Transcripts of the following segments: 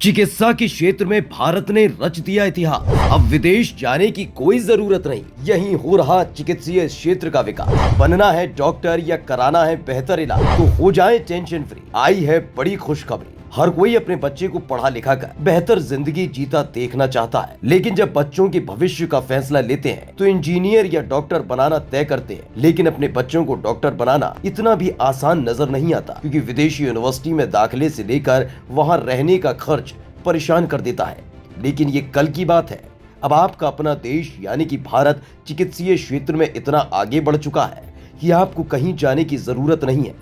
चिकित्सा के क्षेत्र में भारत ने रच दिया इतिहास। अब विदेश जाने की कोई जरूरत नहीं, यहीं हो रहा चिकित्सीय क्षेत्र का विकास। बनना है डॉक्टर या कराना है बेहतर इलाज तो हो जाए टेंशन फ्री। आई है बड़ी खुशखबरी। हर कोई अपने बच्चे को पढ़ा लिखा कर बेहतर जिंदगी जीता देखना चाहता है, लेकिन जब बच्चों के भविष्य का फैसला लेते हैं तो इंजीनियर या डॉक्टर बनाना तय करते हैं। लेकिन अपने बच्चों को डॉक्टर बनाना इतना भी आसान नजर नहीं आता, क्योंकि विदेशी यूनिवर्सिटी में दाखिले से लेकर वहां रहने का खर्च परेशान कर देता है। लेकिन ये कल की बात है। अब आपका अपना देश यानी कि भारत चिकित्सीय क्षेत्र में इतना आगे बढ़ चुका है कि आपको कहीं जाने की जरूरत नहीं है,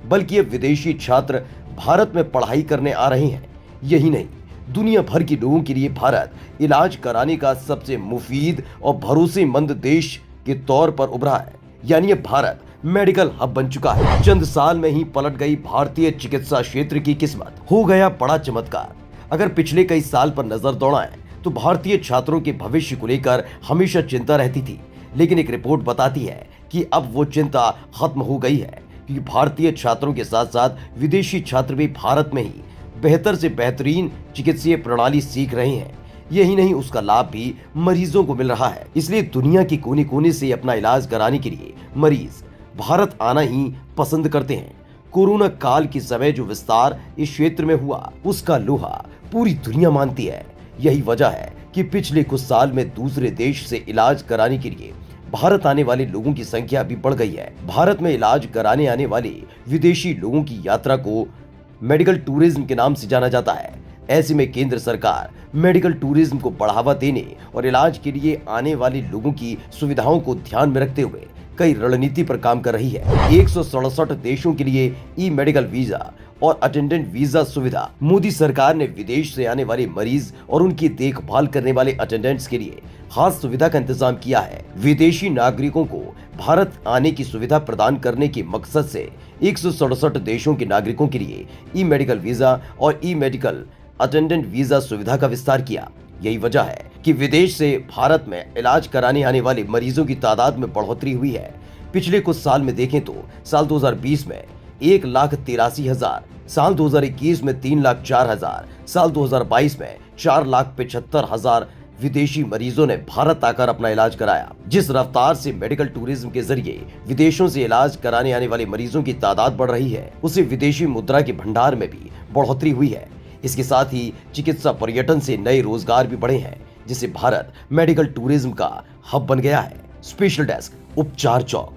बल्कि अब विदेशी छात्र भारत में पढ़ाई करने आ रहे हैं। यही नहीं, दुनिया भर के लोगों के लिए भारत इलाज कराने का सबसे मुफीद और भरोसेमंद देश के तौर पर उभरा है। यानी अब भारत मेडिकल हब बन चुका है। चंद साल में ही पलट गई भारतीय चिकित्सा क्षेत्र की किस्मत। हो गया बड़ा चमत्कार। अगर पिछले कई साल पर नजर दौड़ाएं तो भारतीय छात्रों के भविष्य को लेकर हमेशा चिंता रहती थी, लेकिन एक रिपोर्ट बताती है कि अब वो चिंता खत्म हो गई है, क्योंकि भारतीय छात्रों के साथ साथ विदेशी छात्र भी भारत में ही बेहतर से बेहतरीन चिकित्सीय प्रणाली सीख रहे हैं। यही नहीं, उसका लाभ भी मरीजों को मिल रहा है। इसलिए दुनिया के कोने कोने से अपना इलाज कराने के लिए मरीज भारत आना ही पसंद करते हैं। कोरोना काल के समय जो विस्तार इस क्षेत्र में हुआ, उसका लोहा पूरी दुनिया मानती है। यही वजह है कि पिछले कुछ साल में दूसरे देश से इलाज कराने के लिए भारत आने वाले लोगों की संख्या भी बढ़ गई है। भारत में इलाज कराने आने वाले विदेशी लोगों की यात्रा को मेडिकल टूरिज्म के नाम से जाना जाता है। ऐसे में केंद्र सरकार मेडिकल टूरिज्म को बढ़ावा देने और इलाज के लिए आने वाले लोगों की सुविधाओं को ध्यान में रखते हुए कई रणनीति पर काम कर रही है। 167 देशों के लिए ई मेडिकल वीजा और अटेंडेंट वीजा सुविधा। मोदी सरकार ने विदेश से आने वाले मरीज और उनकी देखभाल करने वाले अटेंडेंट्स के लिए खास सुविधा का इंतजाम किया है। विदेशी नागरिकों को भारत आने की सुविधा प्रदान करने के मकसद से 167 देशों के नागरिकों के लिए ई मेडिकल वीजा और ई मेडिकल अटेंडेंट वीजा सुविधा का विस्तार किया। यही वजह है कि विदेश से भारत में इलाज कराने आने वाले मरीजों की तादाद में बढ़ोतरी हुई है। पिछले कुछ साल में देखें तो साल 2020 में 1,83,000, साल 2021 में 3,04,000, साल 2022 में 4,75,000 विदेशी मरीजों ने भारत आकर अपना इलाज कराया। जिस रफ्तार से मेडिकल टूरिज्म के जरिए विदेशों से इलाज कराने आने वाले मरीजों की तादाद बढ़ रही है, उससे विदेशी मुद्रा के भंडार में भी बढ़ोतरी हुई है। इसके साथ ही चिकित्सा पर्यटन से नए रोजगार भी बढ़े हैं, जिससे भारत मेडिकल टूरिज्म का हब बन गया है। स्पेशल डेस्क, उपचार चौक।